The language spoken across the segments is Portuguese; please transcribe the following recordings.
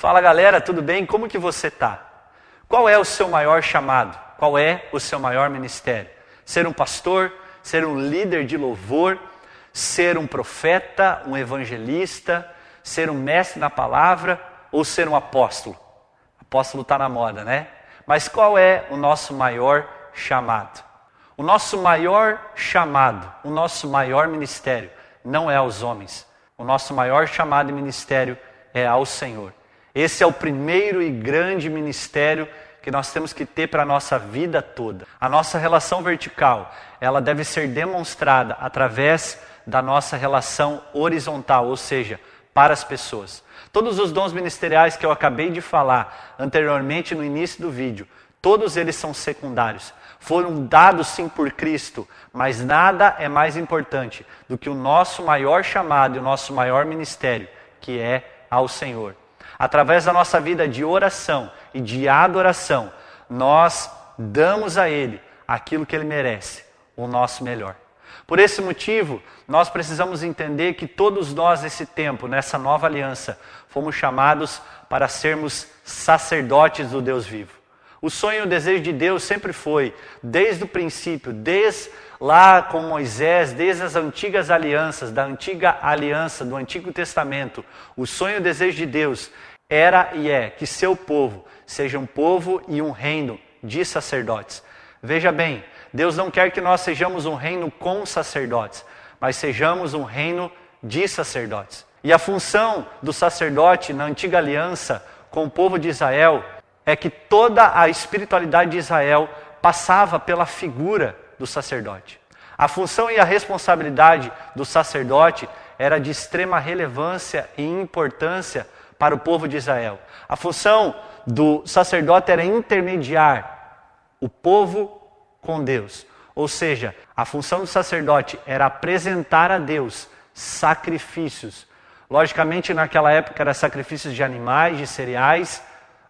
Fala galera, tudo bem? Como que você tá? Qual é o seu maior chamado? Qual é o seu maior ministério? Ser um pastor? Ser um líder de louvor? Ser um profeta? Um evangelista? Ser um mestre na palavra? Ou ser um apóstolo? Apóstolo está na moda, né? Mas qual é o nosso maior chamado? O nosso maior chamado, o nosso maior ministério não é aos homens. O nosso maior chamado e ministério é ao Senhor. Esse é o primeiro e grande ministério que nós temos que ter para a nossa vida toda. A nossa relação vertical, ela deve ser demonstrada através da nossa relação horizontal, ou seja, para as pessoas. Todos os dons ministeriais que eu acabei de falar anteriormente no início do vídeo, todos eles são secundários. Foram dados sim por Cristo, mas nada é mais importante do que o nosso maior chamado e o nosso maior ministério, que é ao Senhor. Através da nossa vida de oração e de adoração, nós damos a Ele aquilo que Ele merece, o nosso melhor. Por esse motivo, nós precisamos entender que todos nós nesse tempo, nessa nova aliança, fomos chamados para sermos sacerdotes do Deus vivo. O sonho e o desejo de Deus sempre foi, desde o princípio, desde lá com Moisés, desde as antigas alianças, da antiga aliança, do Antigo Testamento, o sonho e o desejo de Deus era e é que seu povo seja um povo e um reino de sacerdotes. Veja bem, Deus não quer que nós sejamos um reino com sacerdotes, mas sejamos um reino de sacerdotes. E a função do sacerdote na antiga aliança com o povo de Israel é que toda a espiritualidade de Israel passava pela figura do sacerdote. A função e a responsabilidade do sacerdote era de extrema relevância e importância para o povo de Israel. A função do sacerdote era intermediar o povo com Deus. Ou seja, a função do sacerdote era apresentar a Deus sacrifícios. Logicamente, naquela época, eram sacrifícios de animais, de cereais,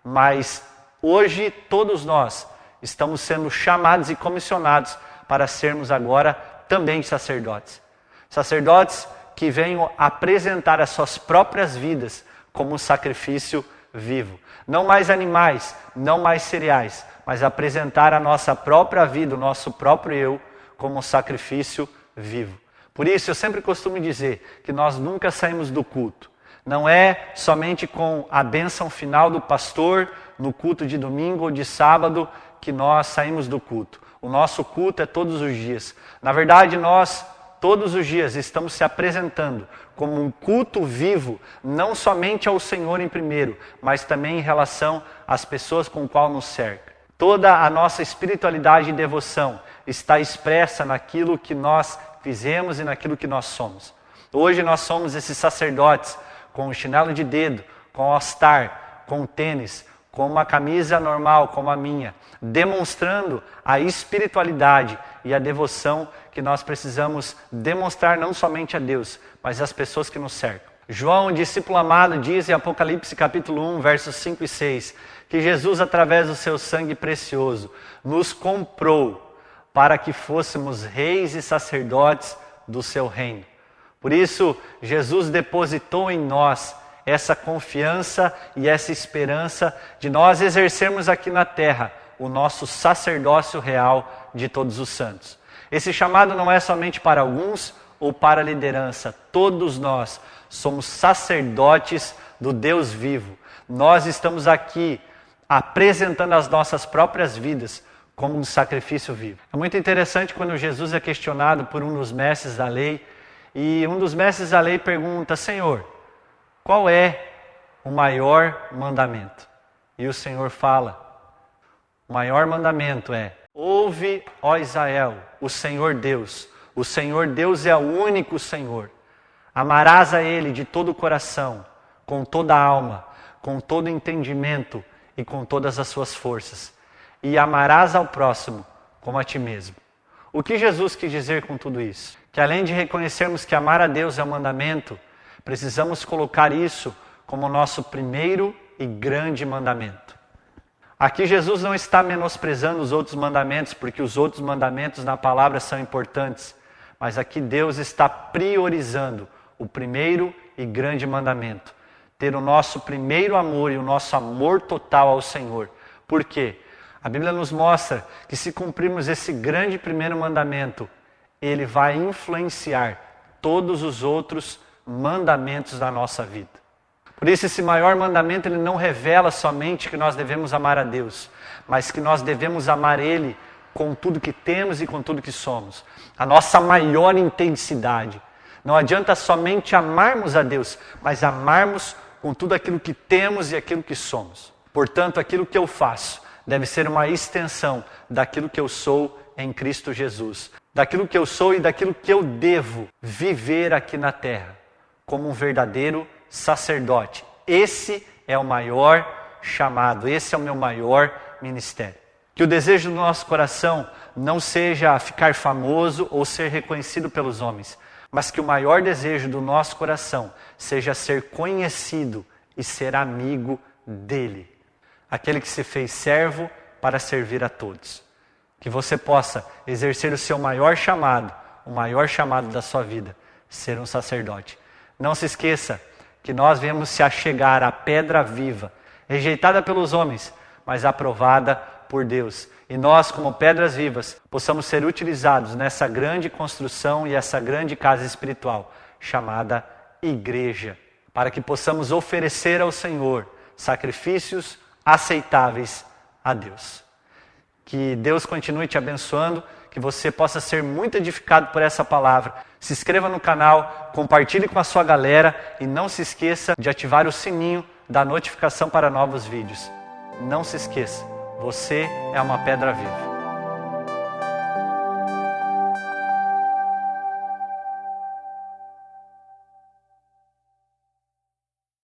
mas hoje todos nós estamos sendo chamados e comissionados para sermos agora também sacerdotes. Sacerdotes que venham apresentar as suas próprias vidas como um sacrifício vivo. Não mais animais, não mais cereais, mas apresentar a nossa própria vida, o nosso próprio eu, como um sacrifício vivo. Por isso eu sempre costumo dizer que nós nunca saímos do culto. Não é somente com a bênção final do pastor, no culto de domingo ou de sábado, que nós saímos do culto. O nosso culto é todos os dias. Na verdade, nós, todos os dias, estamos se apresentando como um culto vivo, não somente ao Senhor em primeiro, mas também em relação às pessoas com o qual nos cerca. Toda a nossa espiritualidade e devoção está expressa naquilo que nós fizemos e naquilo que nós somos. Hoje nós somos esses sacerdotes com o chinelo de dedo, com o all-star, com o tênis, com uma camisa normal como a minha, demonstrando a espiritualidade e a devoção que nós precisamos demonstrar não somente a Deus, mas às pessoas que nos cercam. João, discípulo amado, diz em Apocalipse capítulo 1, versos 5 e 6, que Jesus, através do seu sangue precioso, nos comprou para que fôssemos reis e sacerdotes do seu reino. Por isso, Jesus depositou em nós essa confiança e essa esperança de nós exercermos aqui na terra o nosso sacerdócio real de todos os santos. Esse chamado não é somente para alguns ou para a liderança. Todos nós somos sacerdotes do Deus vivo. Nós estamos aqui apresentando as nossas próprias vidas como um sacrifício vivo. É muito interessante quando Jesus é questionado por um dos mestres da lei, e um dos mestres da lei pergunta: Senhor, qual é o maior mandamento? E o Senhor fala: o maior mandamento é: ouve, ó Israel, o Senhor Deus. O Senhor Deus é o único Senhor. Amarás a Ele de todo o coração, com toda a alma, com todo o entendimento e com todas as suas forças. E amarás ao próximo como a ti mesmo. O que Jesus quis dizer com tudo isso? Que além de reconhecermos que amar a Deus é um mandamento, precisamos colocar isso como nosso primeiro e grande mandamento. Aqui Jesus não está menosprezando os outros mandamentos, porque os outros mandamentos na palavra são importantes. Mas aqui Deus está priorizando o primeiro e grande mandamento: ter o nosso primeiro amor e o nosso amor total ao Senhor. Por quê? A Bíblia nos mostra que se cumprirmos esse grande primeiro mandamento, ele vai influenciar todos os outros mandamentos da nossa vida. Por isso esse maior mandamento, ele não revela somente que nós devemos amar a Deus, mas que nós devemos amar Ele com tudo que temos e com tudo que somos. A nossa maior intensidade. Não adianta somente amarmos a Deus, mas amarmos com tudo aquilo que temos e aquilo que somos. Portanto, aquilo que eu faço deve ser uma extensão daquilo que eu sou em Cristo Jesus. Daquilo que eu sou e daquilo que eu devo viver aqui na terra, como um verdadeiro sacerdote. Esse é o maior chamado, esse é o meu maior ministério. Que o desejo do nosso coração não seja ficar famoso ou ser reconhecido pelos homens, mas que o maior desejo do nosso coração seja ser conhecido e ser amigo dele. Aquele que se fez servo para servir a todos. Que você possa exercer o seu maior chamado, o maior chamado da sua vida, ser um sacerdote. Não se esqueça que nós viemos se achegar à pedra viva, rejeitada pelos homens, mas aprovada por Deus. E nós, como pedras vivas, possamos ser utilizados nessa grande construção e essa grande casa espiritual, chamada igreja, para que possamos oferecer ao Senhor sacrifícios aceitáveis a Deus. Que Deus continue te abençoando, que você possa ser muito edificado por essa palavra. Se inscreva no canal, compartilhe com a sua galera e não se esqueça de ativar o sininho da notificação para novos vídeos. Não se esqueça, você é uma pedra viva.